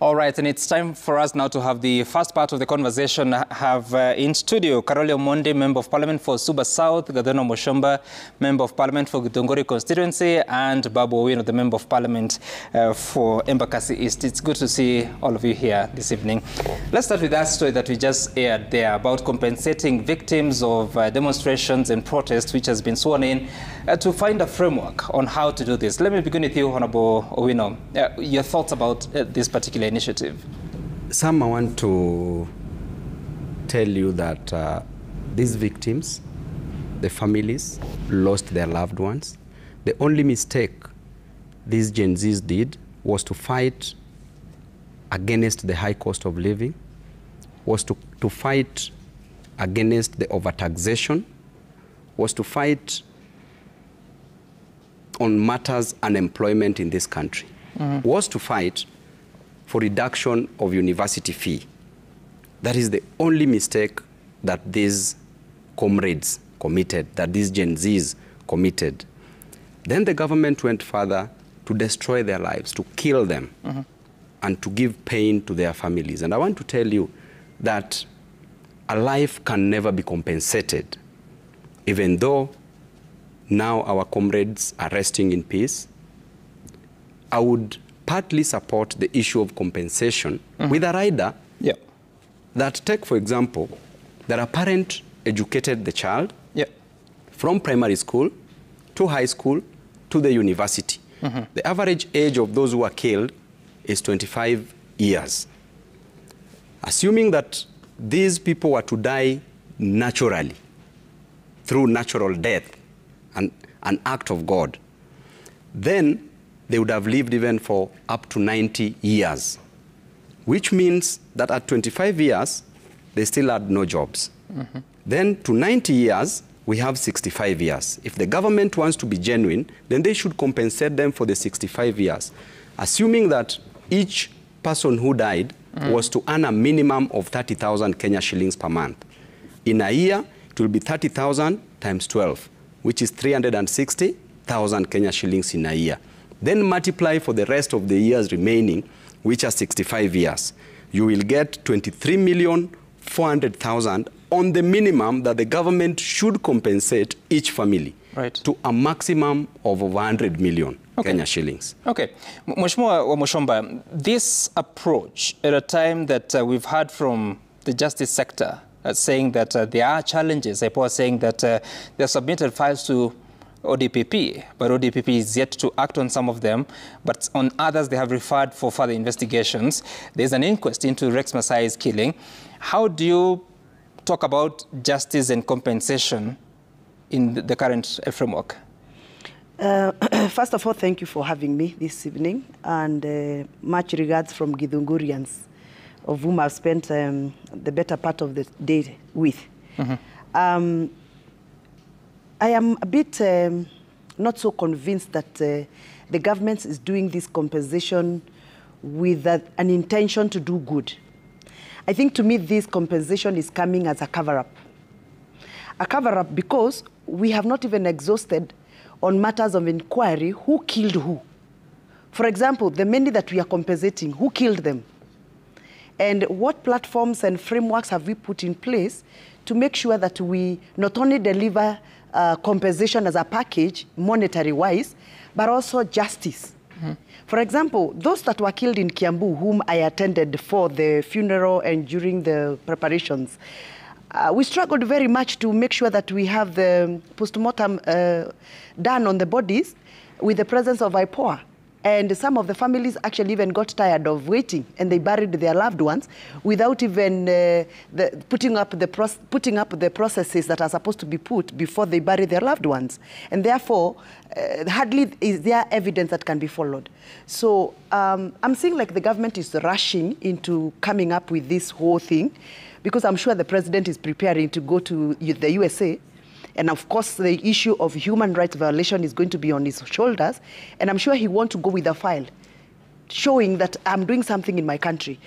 All right, and it's time for us now to have the first part of the conversation. Have in studio Karoli Omondi, Member of Parliament for Suba South, Gadono Mushomba, Member of Parliament for Githunguri constituency, and Babu Owino, the Member of Parliament for Embakasi East. It's good to see all of you here this evening. Let's start with that story that we just aired there about compensating victims of demonstrations and protests, which has been sworn in to find a framework on how to do this. Let me begin with you, Honorable Owino. Your thoughts about this particular initiative? Sam, I want to tell you that these victims, the families, lost their loved ones. The only mistake these Gen Zs did was to fight against the high cost of living, was to fight against the overtaxation, was to fight on matters unemployment in this country, was to fight for reduction of university fee. That is the only mistake that these comrades committed, that these Gen Zs committed. Then the government went further to destroy their lives, to kill them, and to give pain to their families. And I want to tell you that a life can never be compensated, even though now our comrades are resting in peace. I would partly support the issue of compensation with a rider that, take for example, that a parent educated the child from primary school to high school to the university. The average age of those who are killed is 25 years. Assuming that these people were to die naturally, through natural death, an act of God, then they would have lived even for up to 90 years, which means that at 25 years, they still had no jobs. Then to 90 years, we have 65 years. If the government wants to be genuine, then they should compensate them for the 65 years, assuming that each person who died was to earn a minimum of 30,000 Kenya shillings per month. In a year, it will be 30,000 times 12, which is 360,000 Kenya shillings in a year. Then multiply for the rest of the years remaining, which are 65 years. You will get 23,400,000 on the minimum that the government should compensate each family to a maximum of 100 million Kenya shillings. Okay. Mheshimiwa Mushomba, this approach at a time that we've heard from the justice sector saying that there are challenges, IPOA saying that they have submitted files to ODPP, but ODPP is yet to act on some of them, but on others they have referred for further investigations. There's an inquest into Rex Masai's killing. How do you talk about justice and compensation in the current framework? First of all, thank you for having me this evening, and much regards from Githungurians, of whom I've spent the better part of the day with. I am a bit not so convinced that the government is doing this compensation with an intention to do good. I think to me this compensation is coming as a cover-up. A cover-up because we have not even exhausted on matters of inquiry who killed who. For example, the many that we are compensating, who killed them? And what platforms and frameworks have we put in place to make sure that we not only deliver compensation as a package, monetary-wise, but also justice. For example, those that were killed in Kiambu, whom I attended for the funeral and during the preparations, we struggled very much to make sure that we have the post-mortem done on the bodies with the presence of IPOA. And some of the families actually even got tired of waiting, and they buried their loved ones without even putting up the processes that are supposed to be put before they bury their loved ones. And therefore, hardly is there evidence that can be followed. So I'm seeing like the government is rushing into coming up with this whole thing, because I'm sure the president is preparing to go to the USA. And of course, the issue of human rights violation is going to be on his shoulders. And I'm sure he wants to go with a file showing that I'm doing something in my country.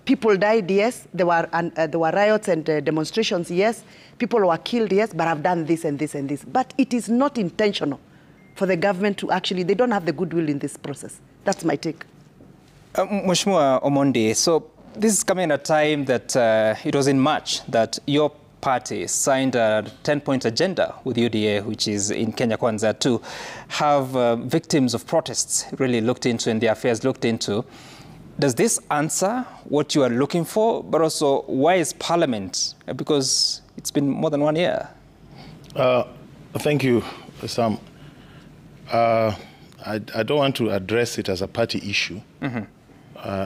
People died, yes. There were riots and demonstrations, yes. People were killed, yes. But I've done this and this and this. But it is not intentional for the government to actually, they don't have the goodwill in this process. That's my take. Mheshimiwa Omondi, so this is coming at a time that it was in March that your party signed a 10-point agenda with UDA, which is in Kenya Kwanza, to have victims of protests really looked into and their affairs looked into. Does this answer what you are looking for? But also, why is Parliament? Because it's been more than 1 year. Thank you, Sam. I don't want to address it as a party issue,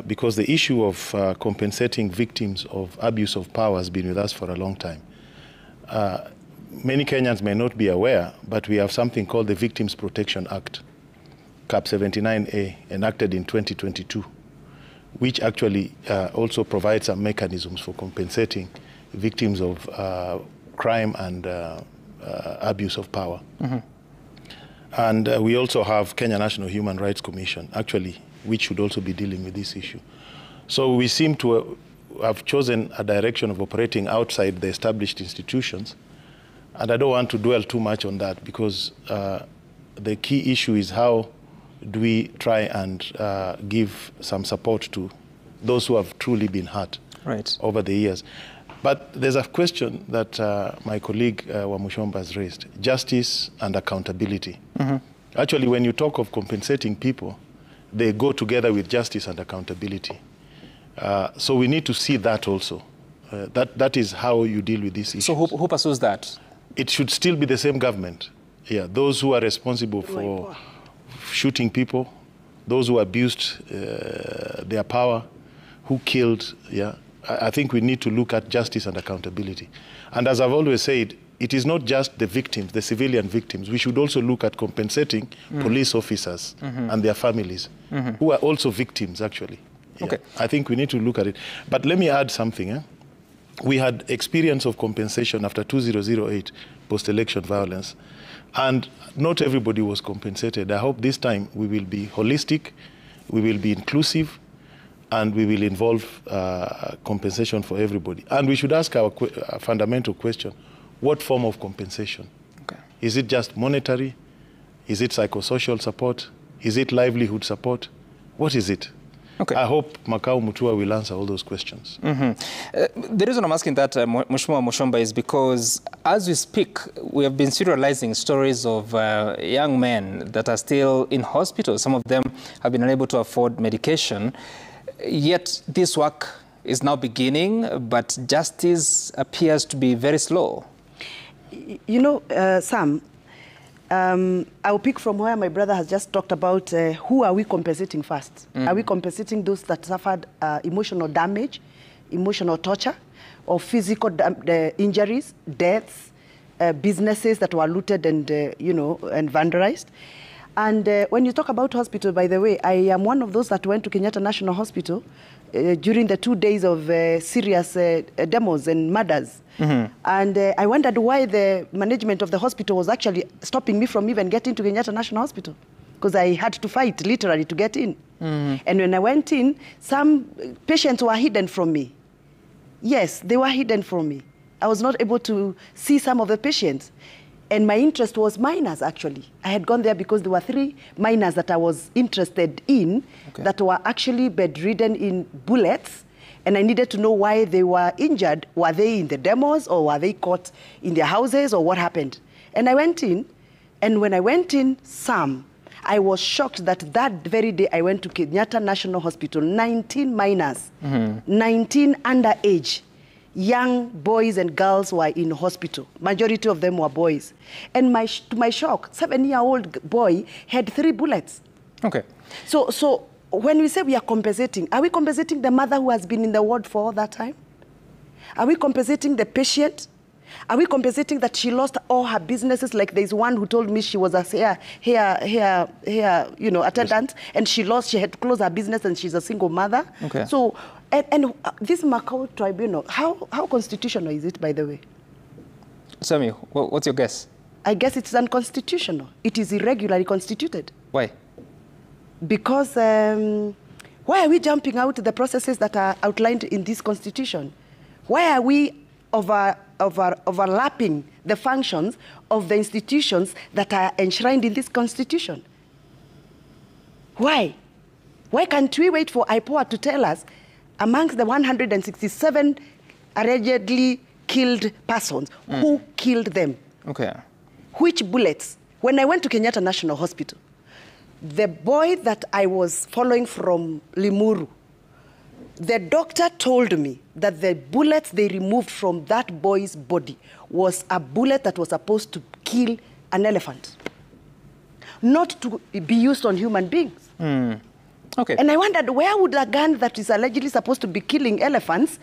because the issue of compensating victims of abuse of power has been with us for a long time. Many Kenyans may not be aware, but we have something called the Victims Protection Act, Cap 79A, enacted in 2022, which actually also provides some mechanisms for compensating victims of crime and abuse of power. And we also have Kenya National Human Rights Commission, actually, which should also be dealing with this issue. So we seem to have chosen a direction of operating outside the established institutions. And I don't want to dwell too much on that, because the key issue is how do we try and give some support to those who have truly been hurt over the years. But there's a question that my colleague Wamushomba has raised, justice and accountability. Actually, when you talk of compensating people, they go together with justice and accountability. So we need to see that also. That is how you deal with this issue. So who pursues that? It should still be the same government. Yeah, those who are responsible for shooting people, those who abused their power, who killed, I think we need to look at justice and accountability. And as I've always said, it is not just the victims, the civilian victims. We should also look at compensating police officers and their families, who are also victims, actually. Okay. I think we need to look at it. But let me add something. We had experience of compensation after 2008, post-election violence, and not everybody was compensated. I hope this time we will be holistic, we will be inclusive, and we will involve compensation for everybody. And we should ask our fundamental question, what form of compensation? Okay. Is it just monetary? Is it psychosocial support? Is it livelihood support? What is it? Okay. I hope Makau Mutua will answer all those questions. The reason I'm asking that, Mheshimiwa Mushomba, is because as we speak, we have been serializing stories of young men that are still in hospital. Some of them have been unable to afford medication. Yet this work is now beginning, but justice appears to be very slow. You know, Sam, I'll pick from where my brother has just talked about who are we compensating first. Are we compensating those that suffered emotional damage, emotional torture, or physical injuries, deaths, businesses that were looted and, and vandalized? And when you talk about hospital, by the way, I am one of those that went to Kenyatta National Hospital during the 2 days of serious demos and murders. And I wondered why the management of the hospital was actually stopping me from even getting to Kenyatta National Hospital, because I had to fight literally to get in. And when I went in, some patients were hidden from me. Yes, they were hidden from me. I was not able to see some of the patients. And my interest was minors, actually. I had gone there because there were 3 minors that I was interested in that were actually bedridden in bullets. And I needed to know why they were injured. Were they in the demos, or were they caught in their houses, or what happened? And I went in, and when I went in, I was shocked that that very day I went to Kenyatta National Hospital, 19 minors, 19 underage. Young boys and girls were in hospital. Majority of them were boys. And to my shock, 7-year-old boy had 3 bullets. Okay. So when we say we are compensating, are we compensating the mother who has been in the ward for all that time? Are we compensating the patient? Are we compensating that she lost all her businesses? Like there's one who told me she was a hair attendant, and she had to close her business, and she's a single mother. Okay. So, and this Macau tribunal, how constitutional is it, by the way? Sammy, what's your guess? I guess it's unconstitutional. It is irregularly constituted. Why? Because why are we jumping out the processes that are outlined in this constitution? Why are we overlapping the functions of the institutions that are enshrined in this constitution? Why? Why can't we wait for IPOA to tell us, amongst the 167 allegedly killed persons, who killed them? Okay. Which bullets? When I went to Kenyatta National Hospital, the boy that I was following from Limuru, the doctor told me that the bullets they removed from that boy's body was a bullet that was supposed to kill an elephant, not to be used on human beings. Okay. And I wondered, where would a gun that is allegedly supposed to be killing elephants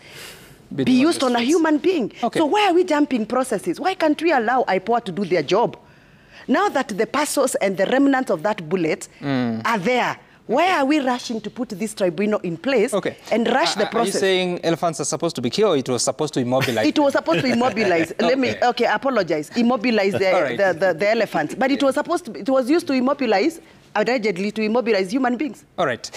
be used on a human being? Okay. So why are we jumping processes? Why can't we allow IPOA to do their job? Now that the passos and the remnants of that bullet are there, why are we rushing to put this tribunal in place and rush the process? Are you saying elephants are supposed to be killed, or it was supposed to immobilize? It was supposed to immobilize. Apologize. Immobilize the elephants. But it was supposed to, it was used to immobilize, allegedly to immobilize human beings. All right.